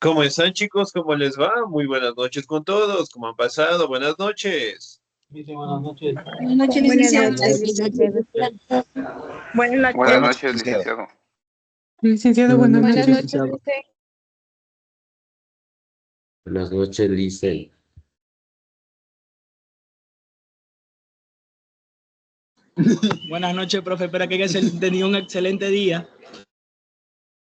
¿Cómo están, chicos? ¿Cómo les va? Muy buenas noches con todos. ¿Cómo han pasado? Buenas noches. Dice buenas noches. Buenas noches, Buenas licenciado. noches, licenciado. Buenas Buenas noches. noches, licenciado. Licenciado, Buenas buenas noches, Buenas noches. noches, licenciado. Lice. Buenas noches, Licen. Buenas noches, profe. Espero que hayas tenido un excelente día.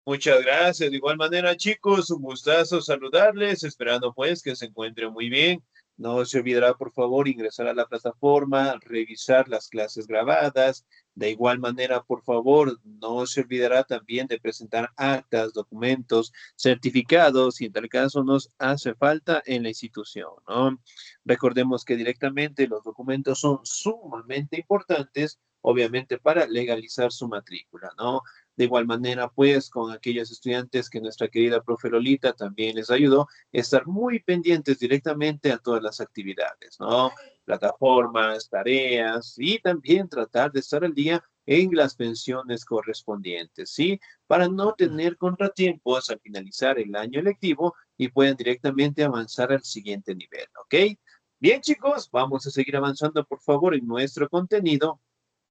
Muchas gracias. De igual manera, chicos, un gustazo saludarles, esperando pues que se encuentren muy bien. No se olvidará, por favor, ingresar a la plataforma, revisar las clases grabadas. De igual manera, por favor, no se olvidará también de presentar actas, documentos, certificados, si en tal caso nos hace falta en la institución, ¿no? Recordemos que directamente los documentos son sumamente importantes, obviamente, para legalizar su matrícula, ¿no? De igual manera, pues, con aquellos estudiantes que nuestra querida profe Lolita también les ayudó, estar muy pendientes directamente a todas las actividades, ¿no? Plataformas, tareas y también tratar de estar al día en las pensiones correspondientes, ¿sí? Para no tener contratiempos al finalizar el año lectivo y puedan directamente avanzar al siguiente nivel, ¿ok? Bien, chicos, vamos a seguir avanzando, por favor, en nuestro contenido.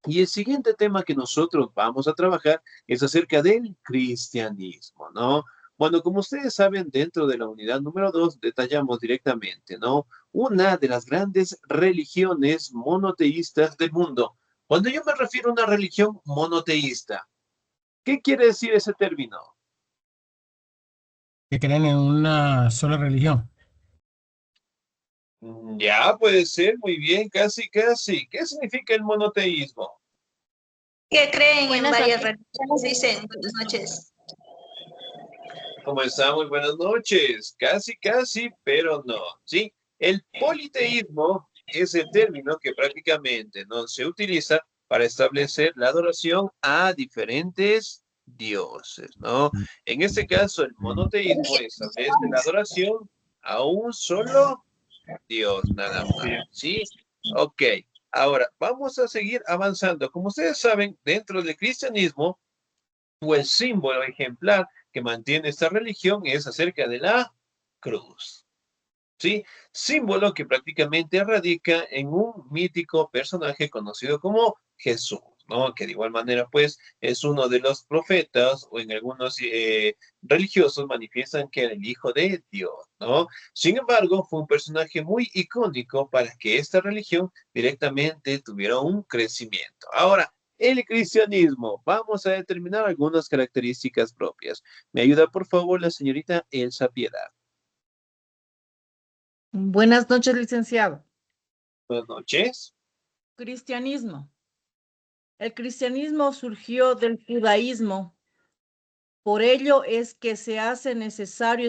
Y el siguiente tema que nosotros vamos a trabajar es acerca del cristianismo, ¿no? Bueno, como ustedes saben, dentro de la unidad número 2 detallamos directamente, ¿no? Una de las grandes religiones monoteístas del mundo. Cuando yo me refiero a una religión monoteísta, ¿qué quiere decir ese término? Que creen en una sola religión. Ya puede ser, muy bien, casi, casi. ¿Qué significa el monoteísmo? ¿Qué creen en Buenas varias noches. religiones? Dicen, buenas noches. ¿Cómo estamos? Buenas noches. Casi, casi, pero no. ¿Sí? El politeísmo es el término que prácticamente no se utiliza para establecer la adoración a diferentes dioses, ¿no? En este caso, el monoteísmo establece la adoración a un solo Dios, nada más. ¿Sí? Ok. Ahora, vamos a seguir avanzando. Como ustedes saben, dentro del cristianismo, o el símbolo ejemplar que mantiene esta religión es acerca de la cruz. ¿Sí? Símbolo que prácticamente radica en un mítico personaje conocido como Jesús, ¿no? Que de igual manera, pues, es uno de los profetas o en algunos religiosos manifiestan que era el hijo de Dios, ¿no? Sin embargo, fue un personaje muy icónico para que esta religión directamente tuviera un crecimiento. Ahora, el cristianismo. Vamos a determinar algunas características propias. ¿Me ayuda, por favor, la señorita Elsa Piedad? Buenas noches, licenciado. Buenas noches. Cristianismo. El cristianismo surgió del judaísmo. Por ello es que se hace necesario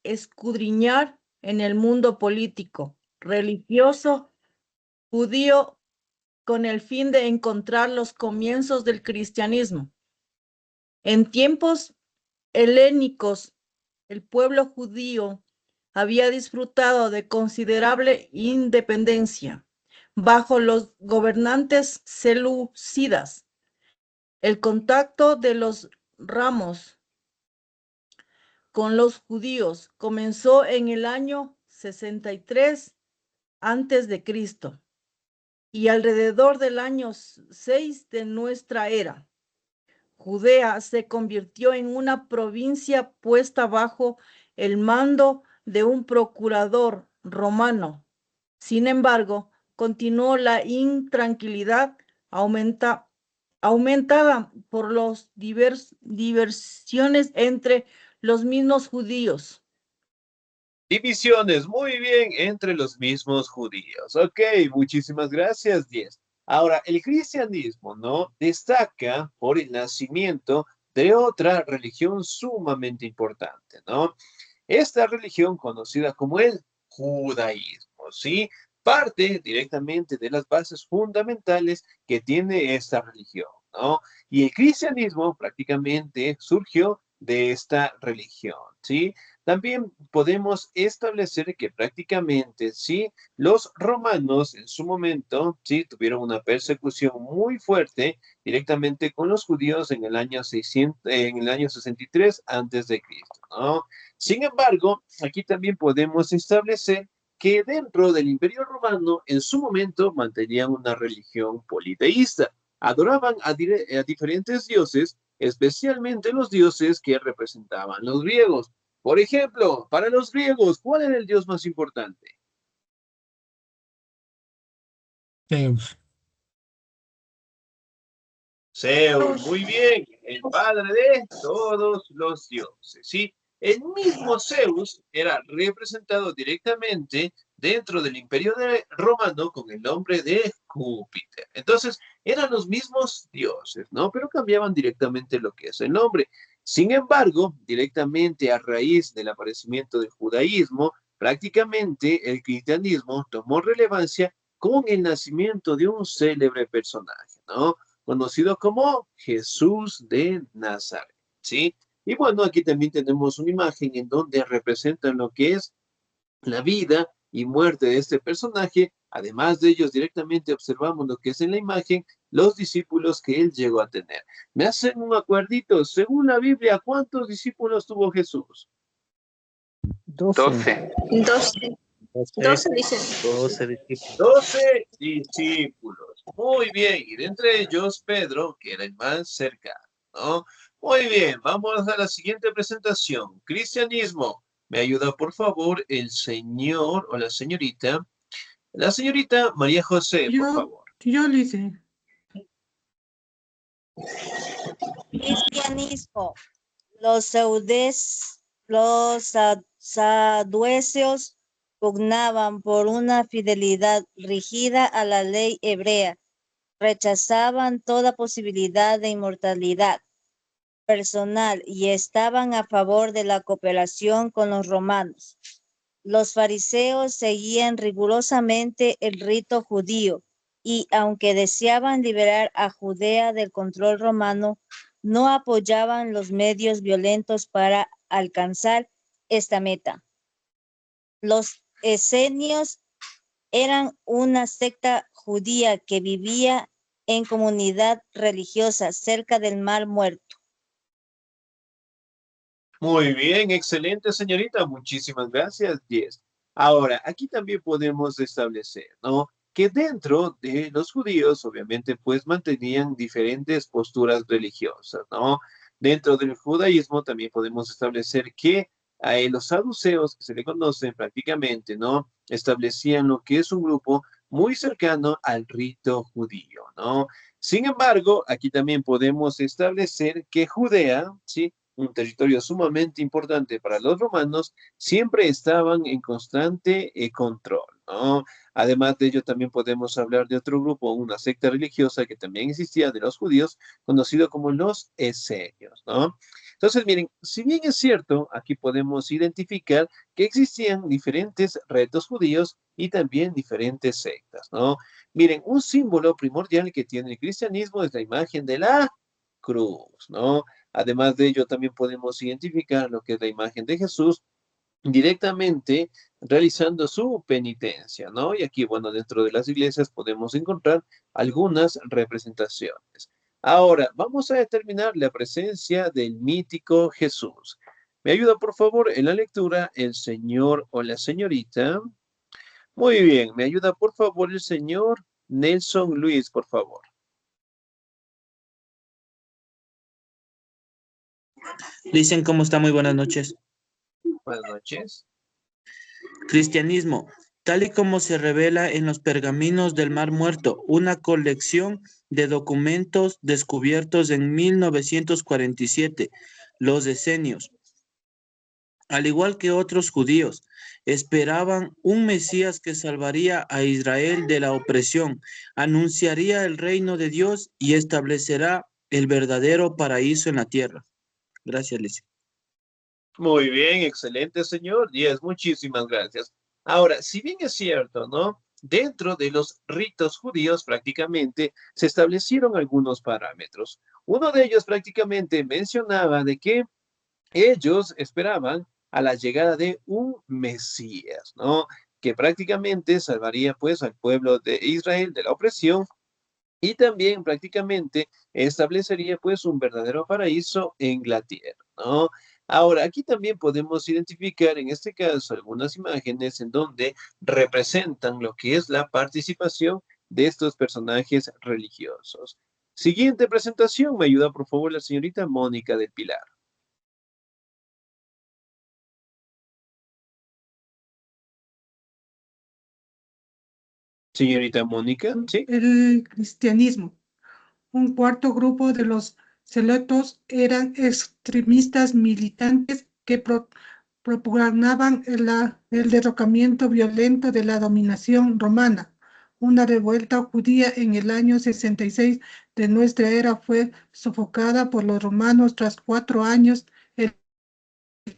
escudriñar en el mundo político, religioso, judío, con el fin de encontrar los comienzos del cristianismo. En tiempos helénicos, el pueblo judío había disfrutado de considerable independencia bajo los gobernantes selúcidas. El contacto de los ramos con los judíos comenzó en el año 63 antes de Cristo y alrededor del año 6 de nuestra era. Judea se convirtió en una provincia puesta bajo el mando de un procurador romano. Sin embargo, continuó la intranquilidad aumentada por las diversiones entre los mismos judíos. Divisiones, muy bien, entre los mismos judíos. Ok, muchísimas gracias, 10. Ahora, el cristianismo, ¿no? Destaca por el nacimiento de otra religión sumamente importante, ¿no? Esta religión conocida como el judaísmo, ¿sí? Parte directamente de las bases fundamentales que tiene esta religión, ¿no? Y el cristianismo prácticamente surgió de esta religión, ¿sí? También podemos establecer que prácticamente, sí, los romanos en su momento, sí, tuvieron una persecución muy fuerte directamente con los judíos en el año 600, en el año 63 antes de Cristo. ¿no? Sin embargo, aquí también podemos establecer que dentro del Imperio Romano, en su momento, mantenían una religión politeísta. Adoraban a diferentes dioses, especialmente los dioses que representaban los griegos. Por ejemplo, para los griegos, ¿cuál era el dios más importante? Zeus. Zeus, muy bien, el padre de todos los dioses, ¿sí? El mismo Zeus era representado directamente dentro del Imperio Romano con el nombre de Júpiter. Entonces, eran los mismos dioses, ¿no? Pero cambiaban directamente lo que es el nombre. Sin embargo, directamente a raíz del aparecimiento del judaísmo, prácticamente el cristianismo tomó relevancia con el nacimiento de un célebre personaje, ¿no? Conocido como Jesús de Nazaret, ¿sí? Y bueno, aquí también tenemos una imagen en donde representan lo que es la vida y muerte de este personaje. Además de ellos, directamente observamos lo que es en la imagen los discípulos que él llegó a tener. Me hacen un acuerdito, según la Biblia, ¿cuántos discípulos tuvo Jesús? 12. 12. 12 dicen. 12 discípulos. 12 discípulos. Muy bien. Y de entre ellos, Pedro, que era el más cercano, ¿no? Muy bien. Vamos a la siguiente presentación. Cristianismo. ¿Me ayuda, por favor, el señor o la señorita? La señorita María José, por favor. Yo lo hice. Cristianismo. Los saduceos pugnaban por una fidelidad rígida a la ley hebrea. Rechazaban toda posibilidad de inmortalidad personal y estaban a favor de la cooperación con los romanos. Los fariseos seguían rigurosamente el rito judío y, aunque deseaban liberar a Judea del control romano, no apoyaban los medios violentos para alcanzar esta meta. Los esenios eran una secta judía que vivía en comunidad religiosa cerca del Mar Muerto. Muy bien, excelente, señorita. Muchísimas gracias, 10. Ahora, aquí también podemos establecer, ¿no? Que dentro de los judíos, obviamente, pues mantenían diferentes posturas religiosas, ¿no? Dentro del judaísmo también podemos establecer que los saduceos, que se le conocen prácticamente, ¿no? Establecían lo que es un grupo muy cercano al rito judío, ¿no? Sin embargo, aquí también podemos establecer que Judea, ¿sí? Un territorio sumamente importante para los romanos, siempre estaban en constante control, ¿no? Además de ello, también podemos hablar de otro grupo, una secta religiosa que también existía de los judíos, conocido como los esenios, ¿no? Entonces, miren, si bien es cierto, aquí podemos identificar que existían diferentes retos judíos y también diferentes sectas, ¿no? Miren, un símbolo primordial que tiene el cristianismo es la imagen de la cruz, ¿no? Además de ello, también podemos identificar lo que es la imagen de Jesús directamente realizando su penitencia, ¿no? Y aquí, bueno, dentro de las iglesias podemos encontrar algunas representaciones. Ahora, vamos a determinar la presencia del mítico Jesús. ¿Me ayuda, por favor, en la lectura el señor o la señorita? Muy bien, ¿me ayuda, por favor, el señor Nelson Luis, por favor? Dicen cómo está, muy buenas noches. Buenas noches. Cristianismo, tal y como se revela en los pergaminos del Mar Muerto, una colección de documentos descubiertos en 1947, los esenios, al igual que otros judíos, esperaban un Mesías que salvaría a Israel de la opresión, anunciaría el reino de Dios y establecerá el verdadero paraíso en la tierra. Gracias, Licia. Muy bien, excelente, señor 10, muchísimas gracias. Ahora, si bien es cierto, ¿no? Dentro de los ritos judíos prácticamente se establecieron algunos parámetros. Uno de ellos prácticamente mencionaba de que ellos esperaban a la llegada de un Mesías, ¿no? Que prácticamente salvaría pues al pueblo de Israel de la opresión y también prácticamente establecería pues un verdadero paraíso en la tierra, ¿no? Ahora, aquí también podemos identificar en este caso algunas imágenes en donde representan lo que es la participación de estos personajes religiosos. Siguiente presentación, me ayuda por favor la señorita Mónica del Pilar. Señorita Mónica, ¿sí? El cristianismo. Un cuarto grupo de los celotos eran extremistas militantes que propugnaban el derrocamiento violento de la dominación romana. Una revuelta judía en el año 66 de nuestra era fue sofocada por los romanos tras 4 años. El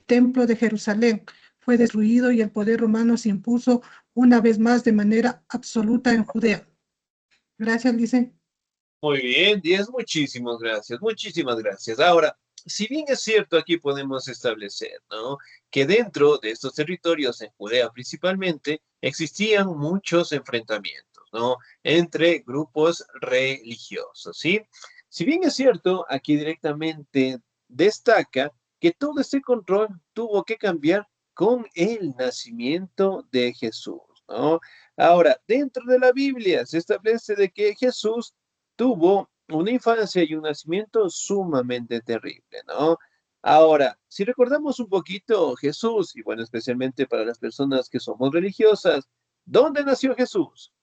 templo de Jerusalén fue destruido y el poder romano se impuso una vez más de manera absoluta en Judea. Gracias, Lice. Muy bien, 10, muchísimas gracias, muchísimas gracias. Ahora, si bien es cierto, aquí podemos establecer, ¿no? Que dentro de estos territorios, en Judea principalmente, existían muchos enfrentamientos, ¿no? Entre grupos religiosos, ¿sí? Si bien es cierto, aquí directamente destaca que todo este control tuvo que cambiar con el nacimiento de Jesús, ¿no? Ahora, dentro de la Biblia se establece de que Jesús tuvo una infancia y un nacimiento sumamente terrible, ¿no? Ahora, si recordamos un poquito Jesús, y bueno, especialmente para las personas que somos religiosas, ¿dónde nació Jesús?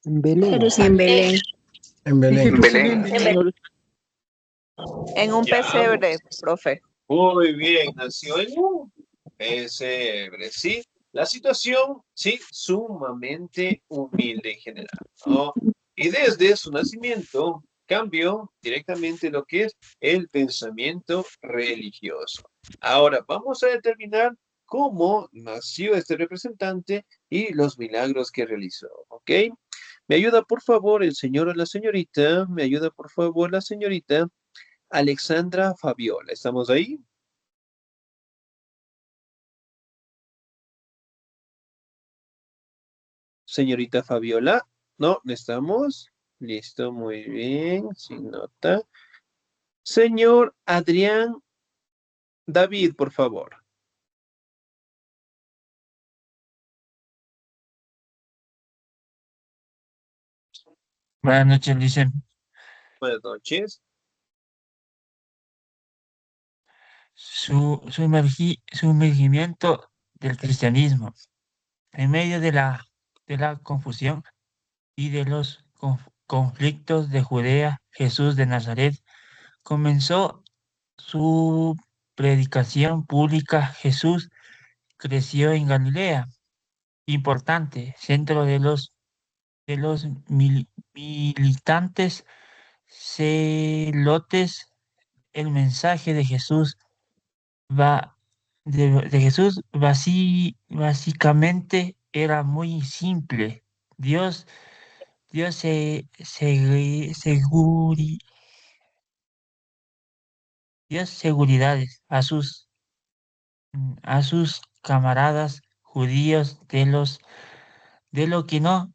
En Belén. En Belén. En Belén. En un Ya, pesebre, profe. muy bien, nació en un pesebre, ¿sí? La situación, sí, sumamente humilde en general, ¿no? Y desde su nacimiento cambió directamente lo que es el pensamiento religioso. Ahora, vamos a determinar cómo nació este representante y los milagros que realizó, ¿ok? Me ayuda, por favor, el señor o la señorita, me ayuda, por favor, la señorita Alexandra Fabiola. ¿Estamos ahí? Señorita Fabiola, no estamos. Listo, muy bien, sin nota. Señor Adrián David, por favor. Buenas noches, Lice. Buenas noches. Sumergimiento del cristianismo. En medio de la confusión y de los conflictos de Judea, Jesús de Nazaret comenzó su predicación pública. Jesús creció en Galilea, importante centro de los militantes celotes. El mensaje de Jesús va de Jesús básicamente era muy simple. Dios, Dios dio seguridades a sus camaradas judíos de lo que no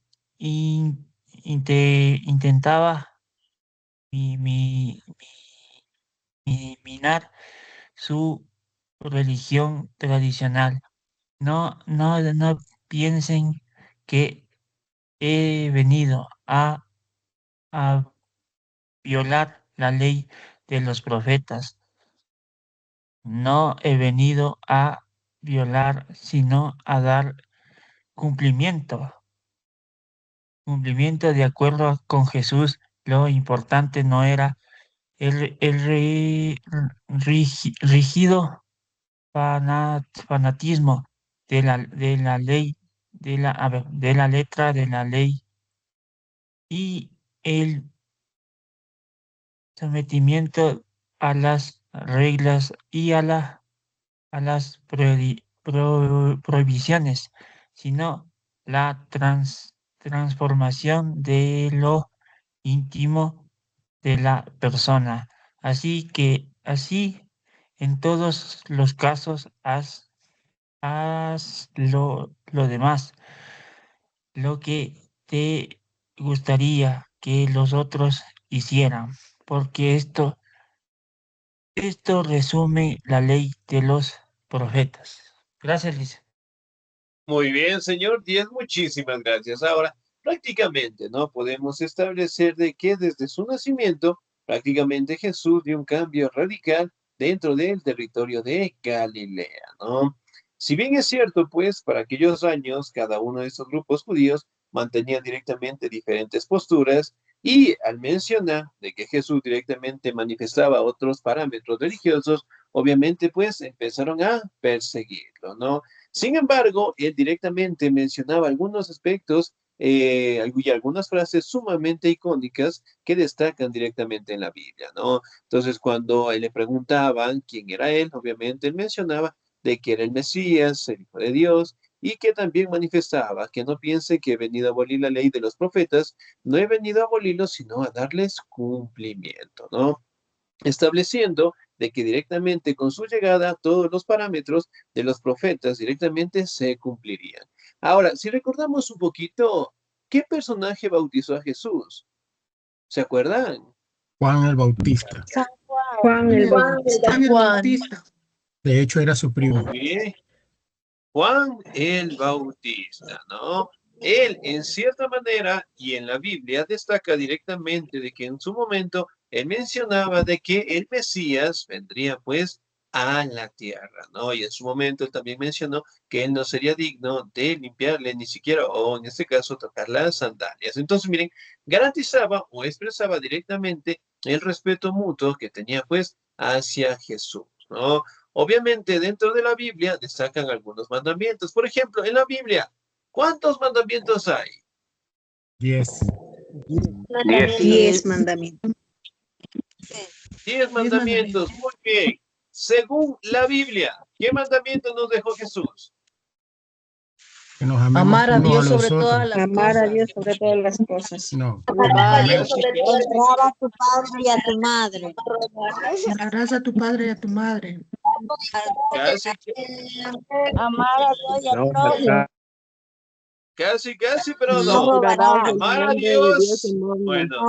intentaba mi, mi- minar su religión tradicional. No piensen que he venido a violar la ley de los profetas. No he venido a violar, sino a dar cumplimiento. Cumplimiento de acuerdo con Jesús. Lo importante no era el rígido fanatismo de la ley, a ver, de la letra de la ley y el sometimiento a las reglas y a las prohibiciones, sino la transformación de lo íntimo de la persona. Así que así en todos los casos haz lo demás, lo que te gustaría que los otros hicieran, porque Esto resume la ley de los profetas. Gracias, Lisa. Muy bien, señor 10, muchísimas gracias. Ahora, prácticamente, ¿no? Podemos establecer de que desde su nacimiento, prácticamente Jesús dio un cambio radical dentro del territorio de Galilea, ¿no? Si bien es cierto, pues, para aquellos años, cada uno de estos grupos judíos mantenía directamente diferentes posturas y al mencionar de que Jesús directamente manifestaba otros parámetros religiosos, obviamente, pues, empezaron a perseguirlo, ¿no? Sin embargo, él directamente mencionaba algunos aspectos y algunas frases sumamente icónicas que destacan directamente en la Biblia, ¿no? Entonces, cuando le preguntaban quién era él, obviamente él mencionaba de que era el Mesías, el Hijo de Dios, y que también manifestaba que no piense que he venido a abolir la ley de los profetas, no he venido a abolirlos, sino a darles cumplimiento, ¿no? Estableciendo de que directamente con su llegada todos los parámetros de los profetas directamente se cumplirían. Ahora, si recordamos un poquito, ¿qué personaje bautizó a Jesús? ¿Se acuerdan? Juan el Bautista. Juan el Juan el Bautista. De hecho, era su primo. Muy bien. Juan el Bautista, ¿no? Él, en cierta manera, y en la Biblia, destaca directamente de que en su momento él mencionaba de que el Mesías vendría, pues, a la tierra, ¿no? Y en su momento él también mencionó que él no sería digno de limpiarle ni siquiera, o en este caso, tocar las sandalias. Entonces, miren, garantizaba o expresaba directamente el respeto mutuo que tenía, pues, hacia Jesús, ¿no? Obviamente, dentro de la Biblia destacan algunos mandamientos. Por ejemplo, en la Biblia, ¿cuántos mandamientos hay? 10. 10 mandamientos. 10 mandamientos. Muy bien. Según la Biblia, ¿qué mandamiento nos dejó Jesús? Que nos amemos Amar a unos Dios a los sobre todas otros. las Amar a cosas. Dios sobre todas las cosas. No. Honrar a tu padre y a tu madre. Amarás a tu padre y a tu madre. Casi, Amar a Dios y al prójimo. casi, pero No no. robarás. Amar a Dios. Bueno,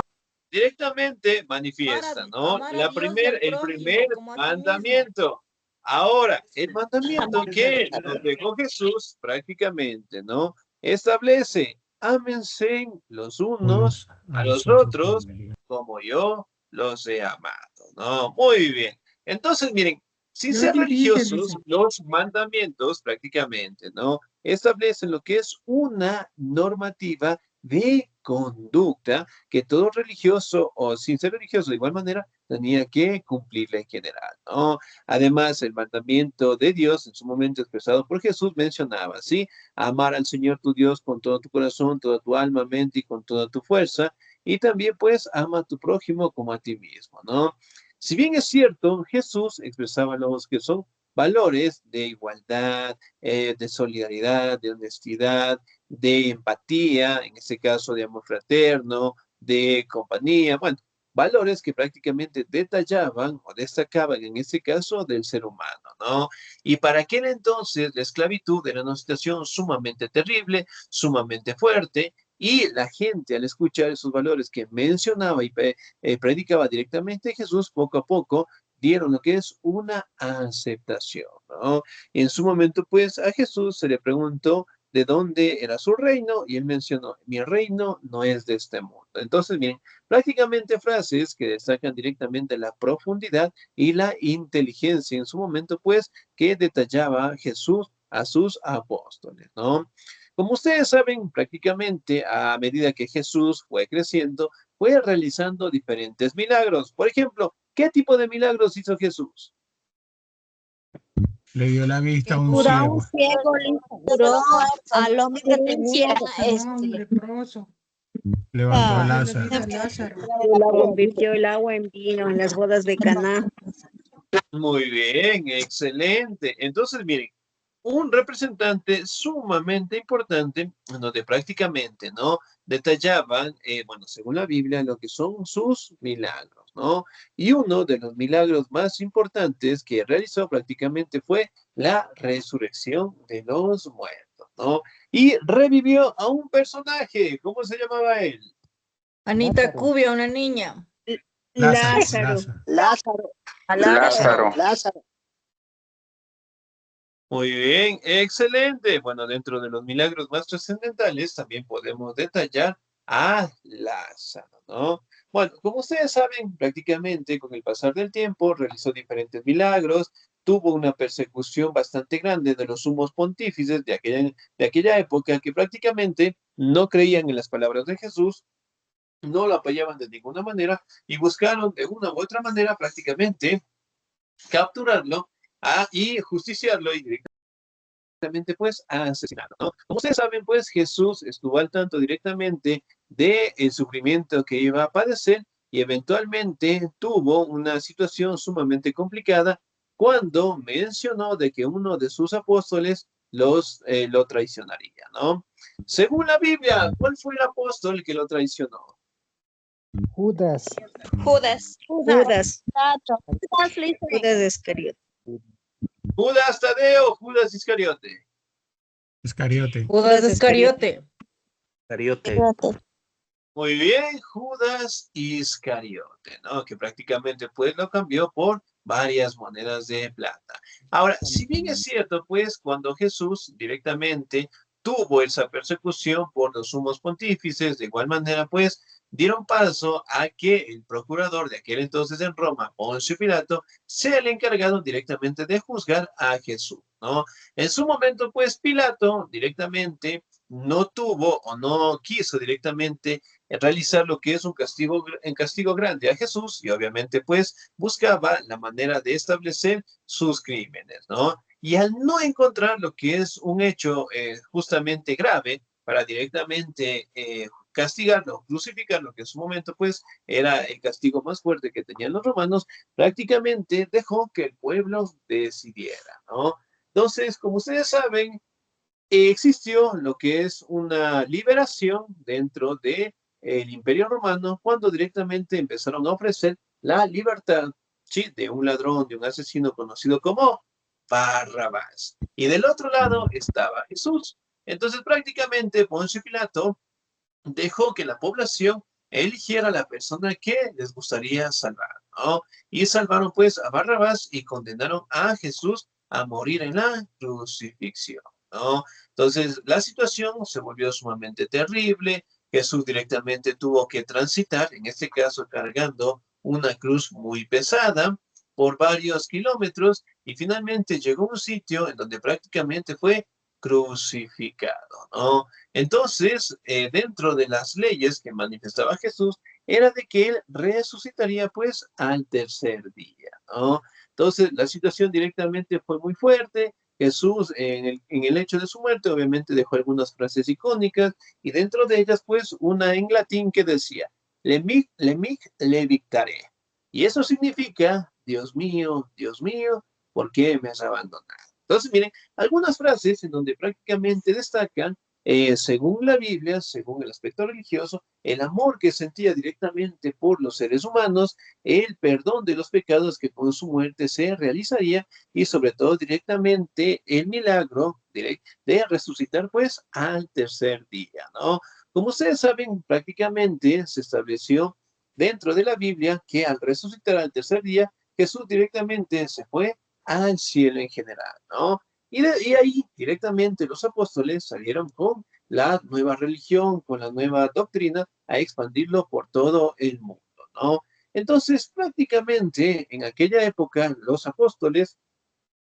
directamente manifiesta, ¿no? Amar a Dios y al El prójimo primer como a ti mismo. mandamiento. Ahora, el mandamiento que nos dejó Jesús prácticamente, ¿no? Establece, ámense los unos a los otros como yo los he amado, ¿no? Muy bien. Entonces, miren, sin Yo ser dije, religiosos, dice. los mandamientos prácticamente, ¿no? Establecen lo que es una normativa de conducta que todo religioso o sin ser religioso de igual manera tenía que cumplirla en general, ¿no? Además, el mandamiento de Dios en su momento expresado por Jesús mencionaba, ¿sí? Amar al Señor tu Dios con todo tu corazón, toda tu alma, mente y con toda tu fuerza. Y también, pues, ama a tu prójimo como a ti mismo, ¿no? Si bien es cierto, Jesús expresaba los que son valores de igualdad, de solidaridad, de honestidad, de empatía, en este caso de amor fraterno, de compañía, bueno, valores que prácticamente detallaban o destacaban en este caso del ser humano, ¿no? Y para aquel entonces la esclavitud era una situación sumamente terrible, sumamente fuerte, y la gente al escuchar esos valores que mencionaba y predicaba directamente Jesús, poco a poco dieron lo que es una aceptación, ¿no? Y en su momento, pues, a Jesús se le preguntó de dónde era su reino y él mencionó, mi reino no es de este mundo. Entonces, miren, prácticamente frases que destacan directamente la profundidad y la inteligencia en su momento, pues, que detallaba Jesús a sus apóstoles, ¿no? Como ustedes saben, prácticamente a medida que Jesús fue creciendo, fue realizando diferentes milagros. Por ejemplo, ¿qué tipo de milagros hizo Jesús? Le dio la vista a un Curó a ciego. un ciego, le curó al hombre que tenía Leproso. Levantó a Le Lázaro. dio a Lázaro. Convirtió el agua en vino en las bodas de Caná. Muy bien, excelente. Entonces, miren, un representante sumamente importante, donde prácticamente, ¿no? Detallaban, bueno, según la Biblia, lo que son sus milagros, ¿no? Y uno de los milagros más importantes que realizó prácticamente fue la resurrección de los muertos, ¿no? Y revivió a un personaje, ¿cómo se llamaba él? Anita Cubia, una niña. Lázaro. Lázaro. A Lázaro. Lázaro. Muy bien, excelente. Bueno, dentro de los milagros más trascendentales también podemos detallar a Lázaro, ¿no? Bueno, como ustedes saben, prácticamente con el pasar del tiempo realizó diferentes milagros, tuvo una persecución bastante grande de los sumos pontífices de aquella época que prácticamente no creían en las palabras de Jesús, no lo apoyaban de ninguna manera y buscaron de una u otra manera prácticamente capturarlo y justiciarlo y directamente pues asesinarlo, ¿no? Como ustedes saben, pues Jesús estuvo al tanto directamente del sufrimiento que iba a padecer y eventualmente tuvo una situación sumamente complicada cuando mencionó de que uno de sus apóstoles lo traicionaría, ¿no? Según la Biblia, ¿cuál fue el apóstol que lo traicionó? Judas. Judas. Judas. Judas Iscariote. Judas Tadeo, Judas Iscariote. Iscariote. Judas Iscariote. Cariote. Muy bien, Judas Iscariote, ¿no? Que prácticamente pues lo cambió por varias monedas de plata. Ahora, si bien es cierto, pues cuando Jesús directamente tuvo esa persecución por los sumos pontífices, de igual manera pues dieron paso a que el procurador de aquel entonces en Roma, Poncio Pilato, sea el encargado directamente de juzgar a Jesús, ¿no? En su momento, pues Pilato directamente no tuvo o no quiso directamente realizar lo que es un castigo grande a Jesús y obviamente pues buscaba la manera de establecer sus crímenes, ¿no? Y al no encontrar lo que es un hecho justamente grave para directamente castigarlo, crucificarlo, que en su momento pues era el castigo más fuerte que tenían los romanos, prácticamente dejó que el pueblo decidiera, ¿no? Entonces, como ustedes saben, existió lo que es una liberación dentro de el Imperio Romano cuando directamente empezaron a ofrecer la libertad, sí, de un ladrón, de un asesino conocido como Barrabás. Y del otro lado estaba Jesús. Entonces prácticamente Poncio Pilato dejó que la población eligiera la persona que les gustaría salvar, ¿no? Y salvaron pues a Barrabás y condenaron a Jesús a morir en la crucifixión, ¿no? Entonces la situación se volvió sumamente terrible. Jesús directamente tuvo que transitar, en este caso cargando una cruz muy pesada por varios kilómetros y finalmente llegó a un sitio en donde prácticamente fue crucificado, ¿no? Entonces, dentro de las leyes que manifestaba Jesús, era de que él resucitaría pues al tercer día, ¿no? Entonces, la situación directamente fue muy fuerte. Jesús, en el hecho de su muerte, obviamente dejó algunas frases icónicas y dentro de ellas, pues, una en latín que decía, lemic levictare. Y eso significa, Dios mío, ¿por qué me has abandonado? Entonces, miren, algunas frases en donde prácticamente destacan, según la Biblia, según el aspecto religioso, el amor que sentía directamente por los seres humanos, el perdón de los pecados que con su muerte se realizaría y sobre todo directamente el milagro de resucitar pues al tercer día, ¿no? Como ustedes saben, prácticamente se estableció dentro de la Biblia que al resucitar al tercer día, Jesús directamente se fue al cielo en general, ¿no? Y ahí directamente los apóstoles salieron con la nueva religión, con la nueva doctrina, a expandirlo por todo el mundo, ¿no? Entonces, prácticamente en aquella época, los apóstoles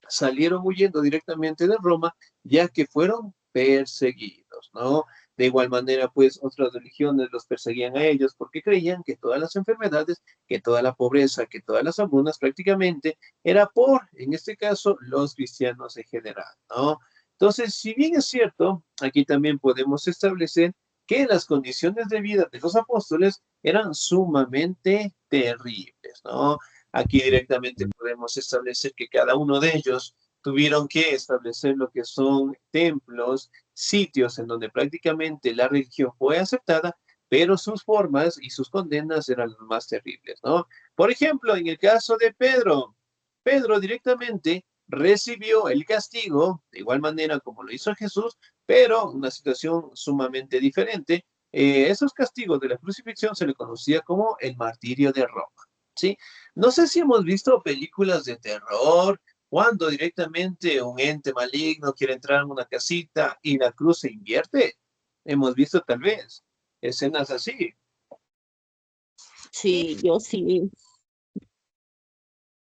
salieron huyendo directamente de Roma, ya que fueron perseguidos, ¿no? De igual manera, pues otras religiones los perseguían a ellos porque creían que todas las enfermedades, que toda la pobreza, que todas las hambrunas prácticamente era por, en este caso, los cristianos en general, ¿no? Entonces, si bien es cierto, aquí también podemos establecer que las condiciones de vida de los apóstoles eran sumamente terribles, ¿no? Aquí directamente podemos establecer que cada uno de ellos tuvieron que establecer lo que son templos, sitios en donde prácticamente la religión fue aceptada, pero sus formas y sus condenas eran las más terribles, ¿no? Por ejemplo, en el caso de Pedro, Pedro directamente recibió el castigo, de igual manera como lo hizo Jesús, pero una situación sumamente diferente. Esos castigos de la crucifixión se le conocía como el martirio de Roma. ¿sí? No sé si hemos visto películas de terror cuando directamente un ente maligno quiere entrar en una casita y la cruz se invierte. Hemos visto tal vez escenas así. Sí, yo sí.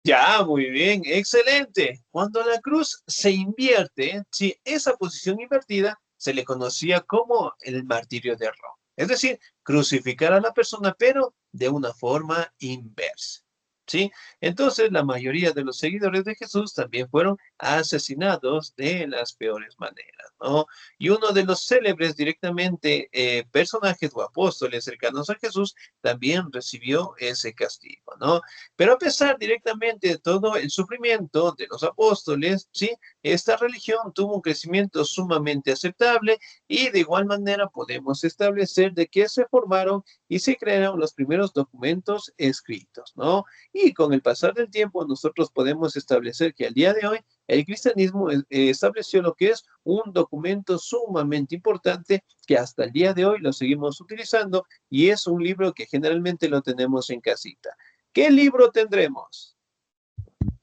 Ya, muy bien, excelente. Cuando la cruz se invierte, sí, esa posición invertida se le conocía como el martirio de Roma. Es decir, crucificar a la persona, pero de una forma inversa. ¿Sí? Entonces, la mayoría de los seguidores de Jesús también fueron asesinados de las peores maneras, ¿no? Y uno de los célebres directamente personajes o apóstoles cercanos a Jesús también recibió ese castigo, ¿no? Pero a pesar directamente de todo el sufrimiento de los apóstoles, ¿sí? Esta religión tuvo un crecimiento sumamente aceptable y de igual manera podemos establecer de que se formaron y se crearon los primeros documentos escritos, ¿no? Y con el pasar del tiempo nosotros podemos establecer que al día de hoy el cristianismo estableció lo que es un documento sumamente importante que hasta el día de hoy lo seguimos utilizando y es un libro que generalmente lo tenemos en casita. ¿Qué libro tendremos?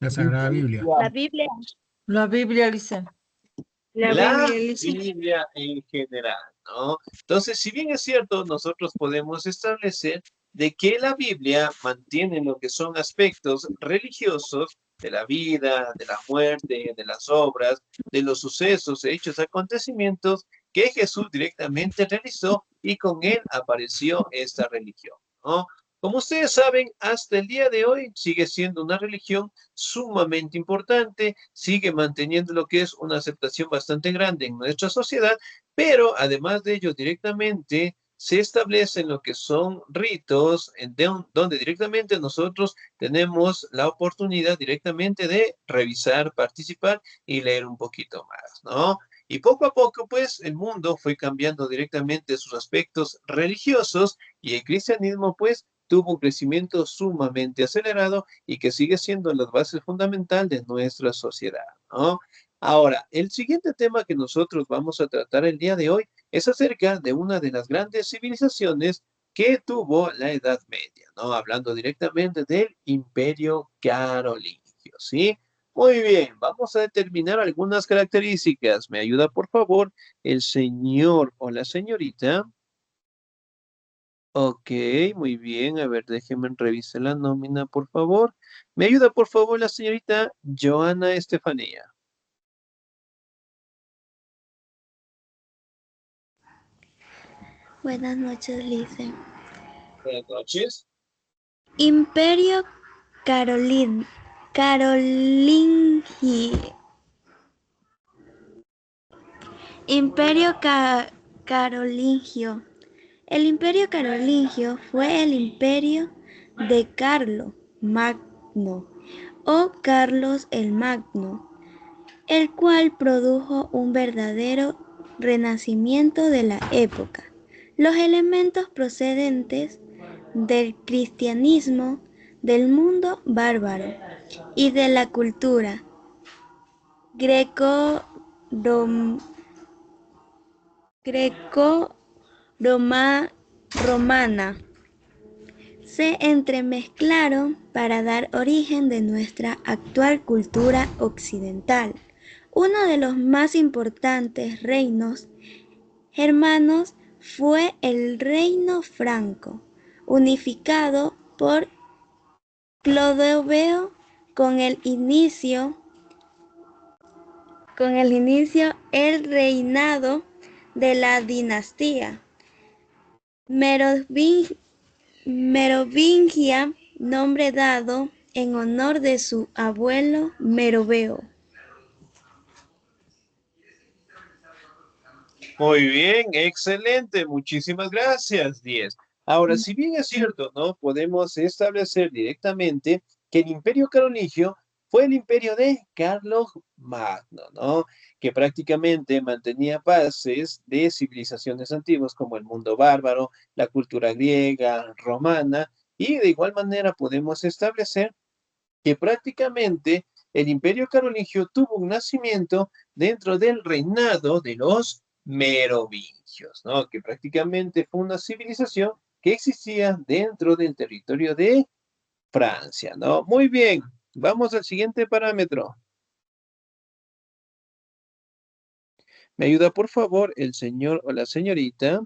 La Sagrada Biblia. La Biblia. La Biblia, dice. La Biblia en general, ¿no? Entonces, si bien es cierto, nosotros podemos establecer de que la Biblia mantiene lo que son aspectos religiosos de la vida, de la muerte, de las obras, de los sucesos, hechos, acontecimientos que Jesús directamente realizó y con él apareció esta religión, ¿no? Como ustedes saben, hasta el día de hoy sigue siendo una religión sumamente importante, sigue manteniendo lo que es una aceptación bastante grande en nuestra sociedad, pero además de ello directamente se establecen lo que son ritos donde directamente nosotros tenemos la oportunidad directamente de revisar, participar y leer un poquito más, ¿no? Y poco a poco, pues, el mundo fue cambiando directamente sus aspectos religiosos y el cristianismo, pues, tuvo un crecimiento sumamente acelerado y que sigue siendo la base fundamental de nuestra sociedad, ¿no? Ahora, el siguiente tema que nosotros vamos a tratar el día de hoy es acerca de una de las grandes civilizaciones que tuvo la Edad Media, ¿no? Hablando directamente del Imperio Carolingio, ¿sí? Muy bien, vamos a determinar algunas características. ¿Me ayuda, por favor, el señor o la señorita? Ok, muy bien. A ver, déjenme revisar la nómina, por favor. ¿Me ayuda, por favor, la señorita Joana Estefanía? Buenas noches, Lice. Buenas noches. Imperio Carolingio. Imperio Carolingio. El Imperio Carolingio fue el imperio de Carlo Magno o Carlos el Magno, el cual produjo un verdadero renacimiento de la época. Los elementos procedentes del cristianismo, del mundo bárbaro y de la cultura greco-romana se entremezclaron para dar origen de nuestra actual cultura occidental. Uno de los más importantes reinos germanos fue el reino franco, unificado por Clodoveo con el inicio el reinado de la dinastía merovingia, nombre dado en honor de su abuelo Meroveo. Muy bien, excelente. Muchísimas gracias, 10. Ahora, si bien es cierto, ¿no? Podemos establecer directamente que el Imperio Carolingio fue el imperio de Carlos Magno, ¿no? Que prácticamente mantenía bases de civilizaciones antiguas como el mundo bárbaro, la cultura griega, romana, y de igual manera podemos establecer que prácticamente el Imperio Carolingio tuvo un nacimiento dentro del reinado de los merovingios, ¿no? Que prácticamente fue una civilización que existía dentro del territorio de Francia, ¿no? Muy bien, vamos al siguiente parámetro. ¿Me ayuda, por favor, el señor o la señorita?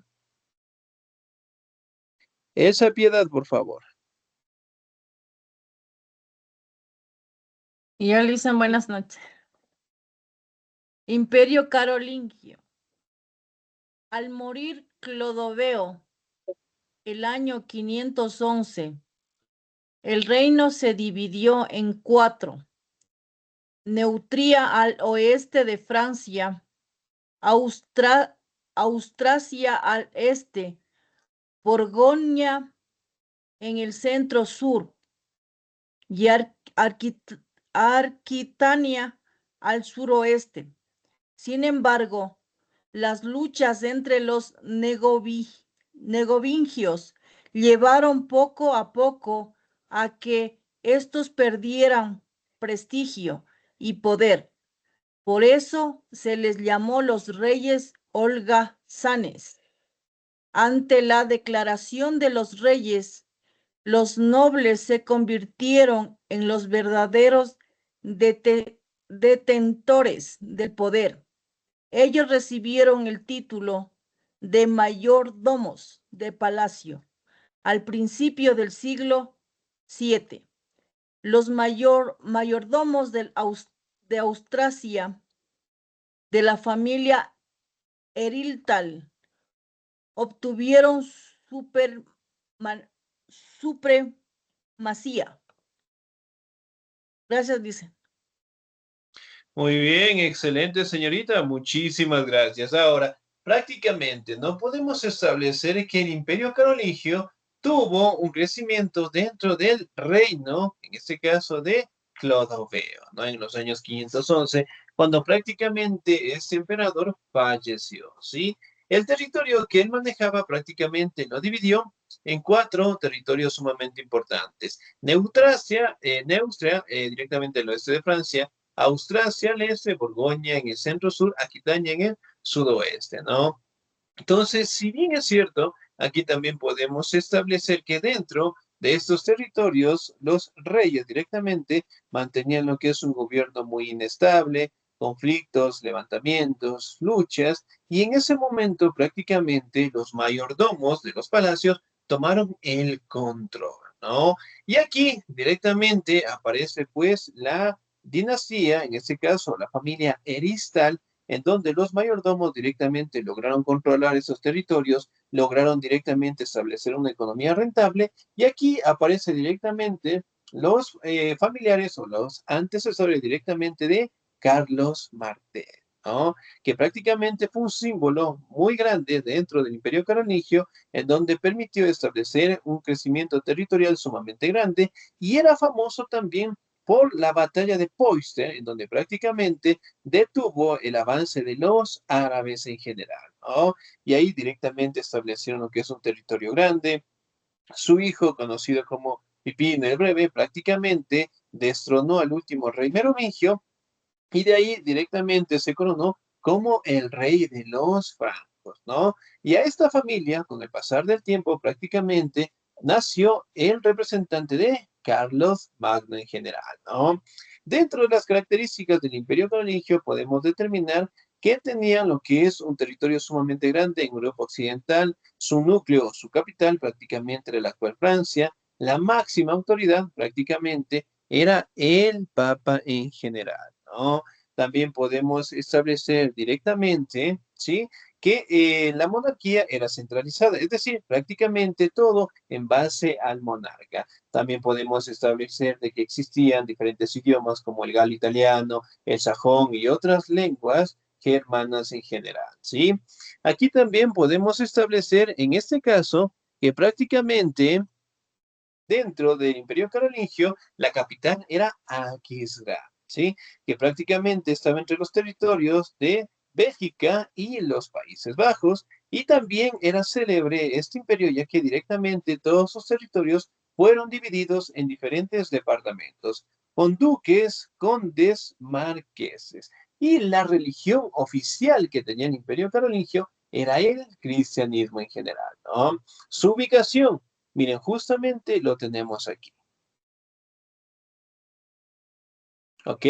Esa Piedad, por favor. Y Alison, buenas noches. Imperio carolingio. Al morir Clodoveo, el año 511, el reino se dividió en 4. Neustria al oeste de Francia, Austrasia al este, Borgoña en el centro sur y Aquitania al suroeste. Sin embargo, las luchas entre los negovingios llevaron poco a poco a que estos perdieran prestigio y poder. Por eso se les llamó los reyes holgazanes. Ante la declaración de los reyes, los nobles se convirtieron en los verdaderos detentores del poder. Ellos recibieron el título de mayordomos de palacio al principio del siglo VII. Los mayordomos de Austrasia, de la familia Eriltal, obtuvieron supremacía. Gracias, dice. Muy bien, excelente, señorita. Muchísimas gracias. Ahora, prácticamente no podemos establecer que el Imperio Carolingio tuvo un crecimiento dentro del reino, en este caso de Clodoveo, ¿no? En los años 511, cuando prácticamente este emperador falleció, ¿sí? El territorio que él manejaba prácticamente lo dividió en 4 territorios sumamente importantes. Neustria, directamente al oeste de Francia, Austrasia al este, Borgoña en el centro-sur, Aquitania en el sudoeste, ¿no? Entonces, si bien es cierto, aquí también podemos establecer que dentro de estos territorios, los reyes directamente mantenían lo que es un gobierno muy inestable, conflictos, levantamientos, luchas, y en ese momento prácticamente los mayordomos de los palacios tomaron el control, ¿no? Y aquí directamente aparece pues la dinastía, en este caso la familia Eristal, en donde los mayordomos directamente lograron controlar esos territorios, lograron directamente establecer una economía rentable, y aquí aparece directamente los familiares o los antecesores directamente de Carlos Martel, ¿no? Que prácticamente fue un símbolo muy grande dentro del Imperio Carolingio, en donde permitió establecer un crecimiento territorial sumamente grande, y era famoso también por la batalla de Poitiers, en donde prácticamente detuvo el avance de los árabes en general, ¿no? Y ahí directamente establecieron lo que es un territorio grande. Su hijo, conocido como Pipino el Breve, prácticamente destronó al último rey merovingio, y de ahí directamente se coronó como el rey de los francos, ¿no? Y a esta familia, con el pasar del tiempo, prácticamente nació el representante de Carlos Magno en general, ¿no? Dentro de las características del Imperio Carolingio podemos determinar que tenía lo que es un territorio sumamente grande en Europa Occidental, su núcleo, su capital prácticamente era la actual Francia, la máxima autoridad prácticamente era el Papa en general, ¿no? También podemos establecer directamente, ¿sí? Que la monarquía era centralizada, es decir, prácticamente todo en base al monarca. También podemos establecer de que existían diferentes idiomas como el galo italiano, el sajón y otras lenguas germanas en general, ¿sí? Aquí también podemos establecer, en este caso, que prácticamente dentro del Imperio Carolingio, la capital era Aquisgrán, ¿sí? Que prácticamente estaba entre los territorios de Bélgica y los Países Bajos, y también era célebre este imperio, ya que directamente todos sus territorios fueron divididos en diferentes departamentos, con duques, condes, marqueses. Y la religión oficial que tenía el Imperio Carolingio era el cristianismo en general, ¿no? Su ubicación, miren, justamente lo tenemos aquí. ¿Ok?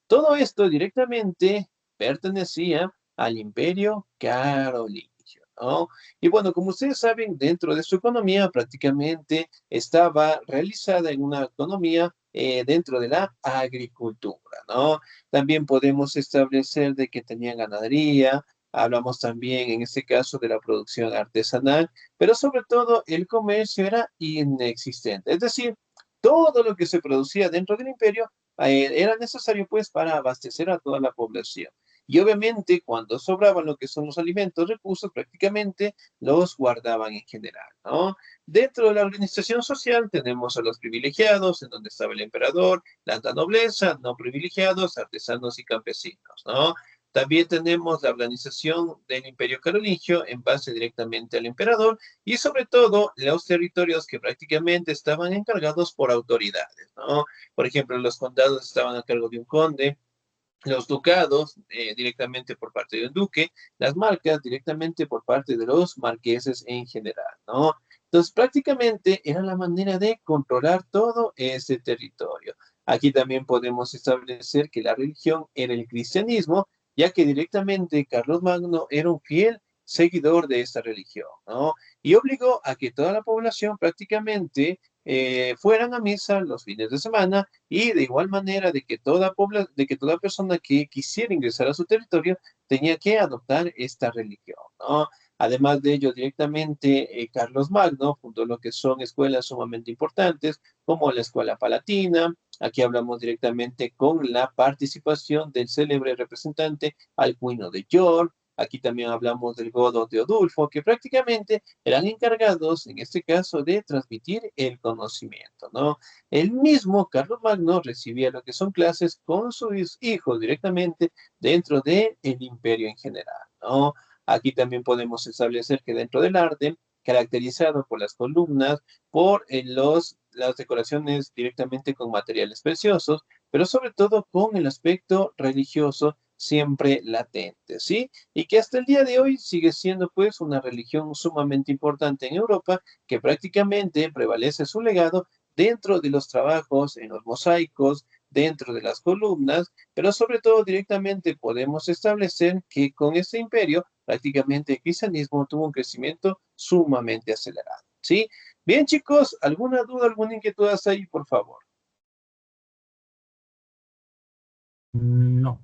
Todo esto directamente pertenecía al Imperio Carolingio, ¿no? Y bueno, como ustedes saben, dentro de su economía prácticamente estaba realizada en una economía dentro de la agricultura, ¿no? También podemos establecer de que tenían ganadería, hablamos también en este caso de la producción artesanal, pero sobre todo el comercio era inexistente, es decir, todo lo que se producía dentro del imperio era necesario pues para abastecer a toda la población. Y obviamente cuando sobraban lo que son los alimentos, recursos, prácticamente los guardaban en general, ¿no? Dentro de la organización social tenemos a los privilegiados, en donde estaba el emperador, la alta nobleza, no privilegiados, artesanos y campesinos, ¿no? También tenemos la organización del Imperio Carolingio en base directamente al emperador y sobre todo los territorios que prácticamente estaban encargados por autoridades, ¿no? Por ejemplo, los condados estaban a cargo de un conde, los ducados directamente por parte del duque, las marcas directamente por parte de los marqueses en general, ¿no? Entonces, prácticamente era la manera de controlar todo ese territorio. Aquí también podemos establecer que la religión era el cristianismo, ya que directamente Carlos Magno era un fiel seguidor de esta religión, ¿no? Y obligó a que toda la población prácticamente fueran a misa los fines de semana y de igual manera de que toda persona que quisiera ingresar a su territorio tenía que adoptar esta religión, ¿no? Además de ello, directamente Carlos Magno fundó lo que son escuelas sumamente importantes, como la Escuela Palatina. Aquí hablamos directamente con la participación del célebre representante Alcuino de York. Aquí también hablamos del Godo de Odulfo, que prácticamente eran encargados, en este caso, de transmitir el conocimiento, ¿no? El mismo Carlos Magno recibía lo que son clases con sus hijos directamente dentro del imperio en general, ¿no? Aquí también podemos establecer que dentro del arte, caracterizado por las columnas, por las decoraciones directamente con materiales preciosos, pero sobre todo con el aspecto religioso siempre latente, ¿sí? Y que hasta el día de hoy sigue siendo pues una religión sumamente importante en Europa, que prácticamente prevalece su legado dentro de los trabajos, en los mosaicos, dentro de las columnas, pero sobre todo directamente podemos establecer que con este imperio prácticamente el cristianismo tuvo un crecimiento sumamente acelerado, ¿sí? Bien, chicos, ¿alguna duda, alguna inquietud hasta ahí, por favor? No.